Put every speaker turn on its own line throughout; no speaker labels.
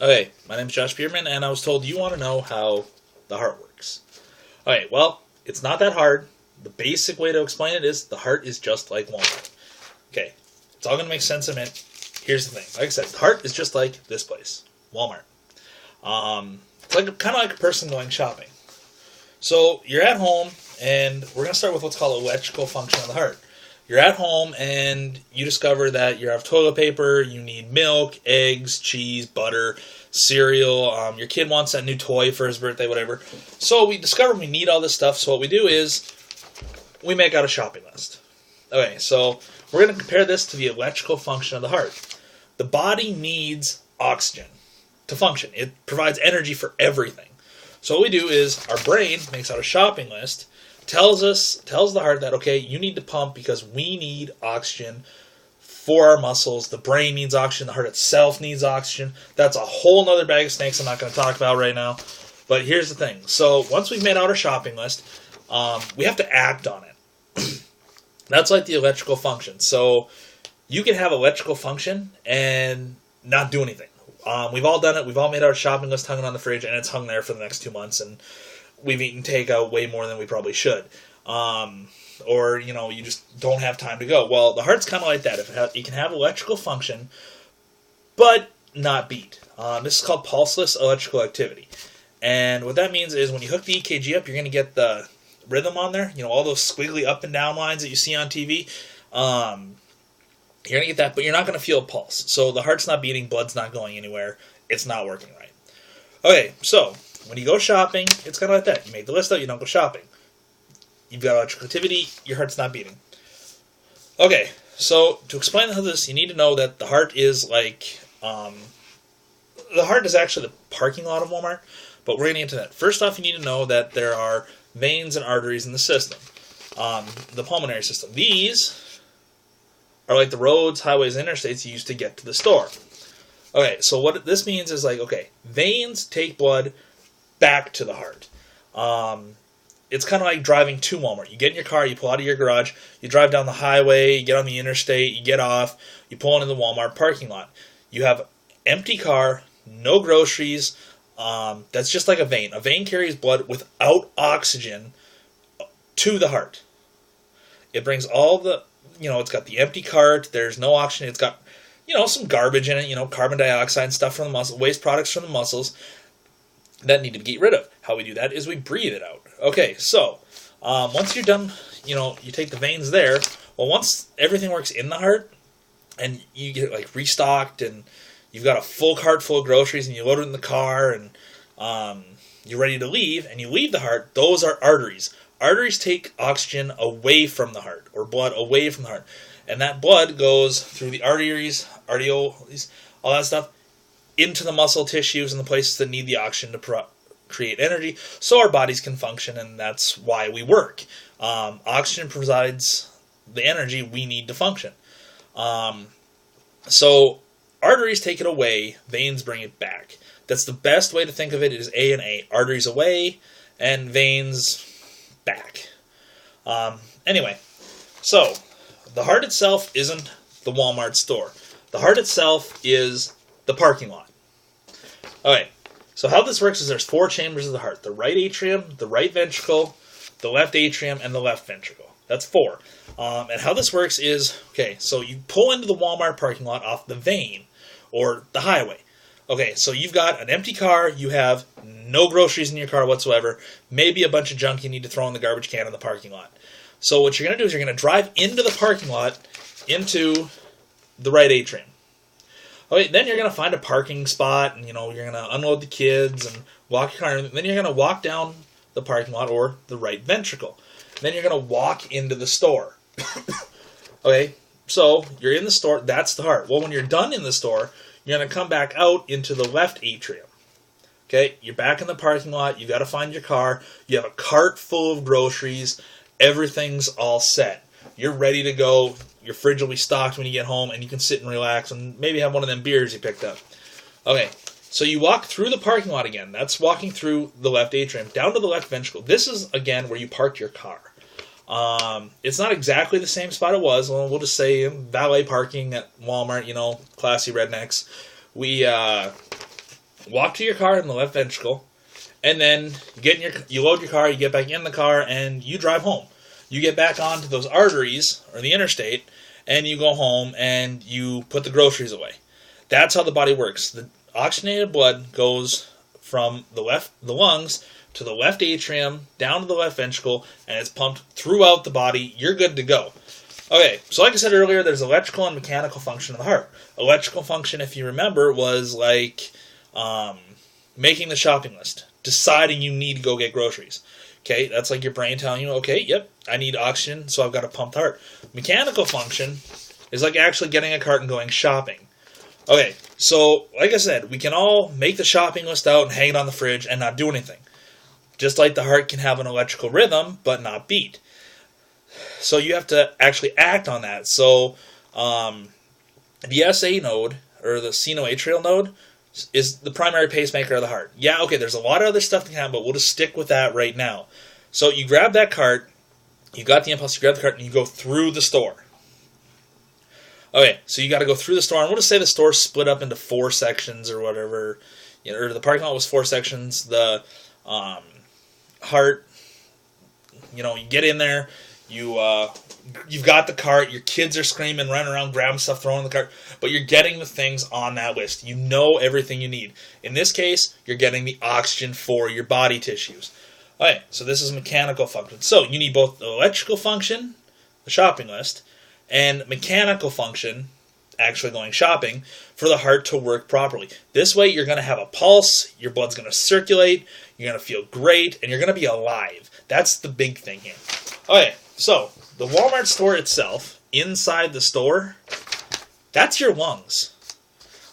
Okay, my name's Josh Bierman, and I was told you want to know how the heart works. Okay, well, it's not that hard. The basic way to explain it is the heart is just like Walmart. Okay, it's all going to make sense in a minute. Here's the thing. Like I said, the heart is just like this place, Walmart. It's like kind of like a person going shopping. So you're at home, and we're going to start with what's called electrical function of the heart. You're at home, and you discover that you have toilet paper, you need milk, eggs, cheese, butter, cereal. Your kid wants that new toy for his birthday, whatever. So we discover we need all this stuff, so what we do is we make out a shopping list. Okay, so we're going to compare this to the electrical function of the heart. The body needs oxygen to function. It provides energy for everything. So what we do is our brain makes out a shopping list, tells the heart that, okay, you need to pump because we need oxygen for our muscles. The brain needs oxygen. The heart itself needs oxygen. That's a whole nother bag of snakes I'm not going to talk about right now. But here's the thing. So once we've made out our shopping list, we have to act on it. That's like the electrical function. So you can have electrical function and not do anything. We've all done it. We've all made our shopping list, hung it on the fridge, and it's hung there for the next 2 months, and we've eaten takeout way more than we probably should. Or, you just don't have time to go. Well, the heart's kind of like that. You can have electrical function, but not beat. This is called pulseless electrical activity. And what that means is when you hook the EKG up, you're going to get the rhythm on there. All those squiggly up and down lines that you see on TV. You're going to get that, but you're not going to feel a pulse. So the heart's not beating, blood's not going anywhere. It's not working right. Okay, so when you go shopping, it's kind of like that. You make the list out, you don't go shopping. You've got electrical activity, your heart's not beating. Okay, so to explain this, you need to know that the heart is like, the heart is actually the parking lot of Walmart, but we're going to get into that. First off, you need to know that there are veins and arteries in the system, the pulmonary system. These are like the roads, highways, and interstates you use to get to the store. Okay, so what this means is like, okay, veins take blood back to the heart. It's kind of like driving to Walmart. You get in your car, you pull out of your garage, you drive down the highway, you get on the interstate, you get off, you pull into the Walmart parking lot. You have empty car, no groceries. That's just like a vein. A vein carries blood without oxygen to the heart. It brings all the, it's got the empty cart, there's no oxygen, it's got, some garbage in it, carbon dioxide and stuff from the muscle, waste products from the muscles that need to get rid of. How we do that is we breathe it out. Okay, so once you're done, you take the veins there. Well, once everything works in the heart and you get like restocked and you've got a full cart full of groceries and you load it in the car and you're ready to leave and you leave the heart, those are arteries. Arteries take oxygen away from the heart or blood away from the heart. And that blood goes through the arteries, arterioles, all that stuff, into the muscle tissues and the places that need the oxygen to create energy so our bodies can function, and that's why we work. Oxygen provides the energy we need to function. So arteries take it away, veins bring it back. That's the best way to think of it is A and A. Arteries away and veins back. Anyway, so the heart itself isn't the Walmart store. The heart itself is the parking lot. Okay, so how this works is there's 4 chambers of the heart. The right atrium, the right ventricle, the left atrium, and the left ventricle. That's 4. And how this works is, okay, so you pull into the Walmart parking lot off the vein, or the highway. Okay, so you've got an empty car, you have no groceries in your car whatsoever, maybe a bunch of junk you need to throw in the garbage can in the parking lot. So what you're going to do is you're going to drive into the parking lot, into the right atrium. Okay, then you're going to find a parking spot, and you're going to unload the kids and walk your car, and then you're going to walk down the parking lot, or the right ventricle. Then you're going to walk into the store. Okay, so you're in the store, that's the heart. Well, when you're done in the store, you're going to come back out into the left atrium. Okay, you're back in the parking lot, you've got to find your car, you have a cart full of groceries, everything's all set. You're ready to go, your fridge will be stocked when you get home, and you can sit and relax and maybe have one of them beers you picked up. Okay, so you walk through the parking lot again. That's walking through the left atrium, down to the left ventricle. This is, again, where you parked your car. It's not exactly the same spot it was. Well, we'll just say valet parking at Walmart, classy rednecks. We walk to your car in the left ventricle, and then you load your car, you get back in the car, and you drive home. You get back onto those arteries, or the interstate, and you go home, and you put the groceries away. That's how the body works. The oxygenated blood goes from the lungs to the left atrium, down to the left ventricle, and it's pumped throughout the body. You're good to go. Okay, so like I said earlier, there's electrical and mechanical function of the heart. Electrical function, if you remember, was like making the shopping list, deciding you need to go get groceries. Okay, that's like your brain telling you, okay, yep, I need oxygen, so I've got a pumped heart. Mechanical function is like actually getting a cart and going shopping. Okay, so like I said, we can all make the shopping list out and hang it on the fridge and not do anything. Just like the heart can have an electrical rhythm, but not beat. So you have to actually act on that. So the SA node, or the sinoatrial node, is the primary pacemaker of the heart. Yeah, okay, there's a lot of other stuff that can happen, but we'll just stick with that right now. So you grab that cart, you got the impulse, you grab the cart, and you go through the store. Okay, so you got to go through the store, and we'll just say the store split up into 4 sections or whatever, or the parking lot was 4 sections. The heart, you get in there, you've got the cart, your kids are screaming, running around, grabbing stuff, throwing the cart, but you're getting the things on that list. You know everything you need. In this case, you're getting the oxygen for your body tissues. Okay, so this is mechanical function. So you need both the electrical function, the shopping list, and mechanical function, actually going shopping, for the heart to work properly. This way you're going to have a pulse, your blood's going to circulate, you're going to feel great, and you're going to be alive. That's the big thing here. Okay, so the Walmart store itself, inside the store, that's your lungs.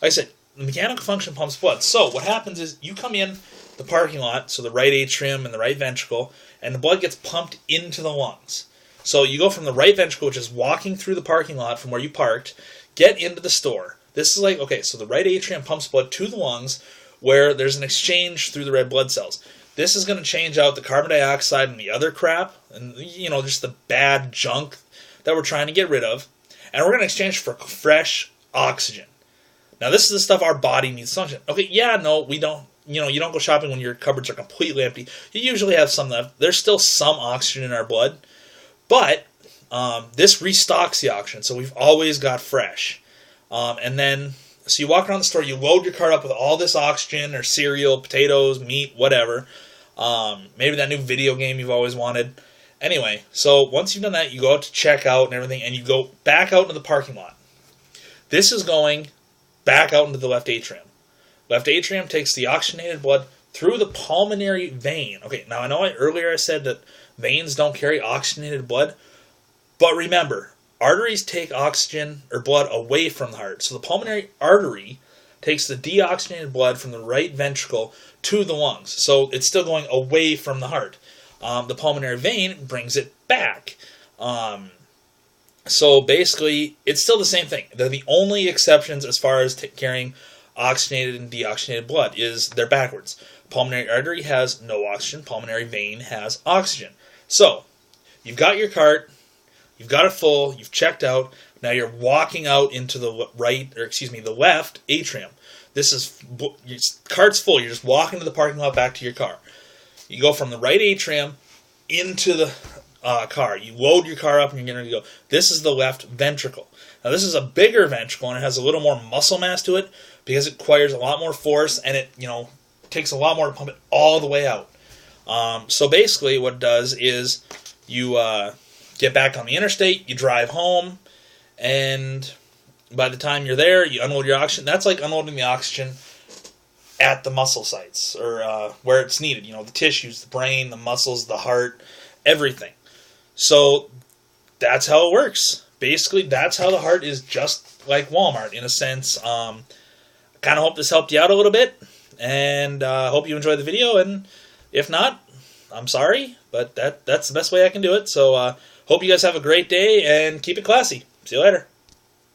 Like I said, the mechanical function pumps blood. So what happens is you come in the parking lot, so the right atrium and the right ventricle, and the blood gets pumped into the lungs. So you go from the right ventricle, which is walking through the parking lot from where you parked, get into the store. This is like, okay, so the right atrium pumps blood to the lungs, where there's an exchange through the red blood cells. This is going to change out the carbon dioxide and the other crap, and just the bad junk that we're trying to get rid of, and we're going to exchange for fresh oxygen. Now, this is the stuff our body needs to function. Okay, yeah, no, we don't. You don't go shopping when your cupboards are completely empty. You usually have some left. There's still some oxygen in our blood, but this restocks the oxygen, so we've always got fresh. And then, so you walk around the store, you load your cart up with all this oxygen or cereal, potatoes, meat, whatever. Maybe that new video game you've always wanted. Anyway, so once you've done that, you go out to check out and everything, and you go back out into the parking lot. This is going back out into the left atrium. Left atrium takes the oxygenated blood through the pulmonary vein. Okay, now I know earlier I said that veins don't carry oxygenated blood, but remember, arteries take oxygen or blood away from the heart. So the pulmonary artery takes the deoxygenated blood from the right ventricle to the lungs. So it's still going away from the heart. The pulmonary vein brings it back. So basically, it's still the same thing. They're the only exceptions as far as carrying oxygenated and deoxygenated blood is they're backwards. Pulmonary artery has no oxygen. Pulmonary vein has oxygen. So you've got your cart, you've got it full, you've checked out. Now you're walking out into the the left atrium. This is your cart's full. You're just walking to the parking lot back to your car. You go from the right atrium into the car. You load your car up and you're going to go. This is the left ventricle. Now this is a bigger ventricle and it has a little more muscle mass to it because it requires a lot more force and it takes a lot more to pump it all the way out. So basically what it does is you get back on the interstate, you drive home, and by the time you're there, you unload your oxygen. That's like unloading the oxygen at the muscle sites or where it's needed. The tissues, the brain, the muscles, the heart, everything. So that's how it works. Basically, that's how the heart is just like Walmart in a sense. I kind of hope this helped you out a little bit, and hope you enjoyed the video. And if not, I'm sorry, but that's the best way I can do it. So hope you guys have a great day and keep it classy. See you later.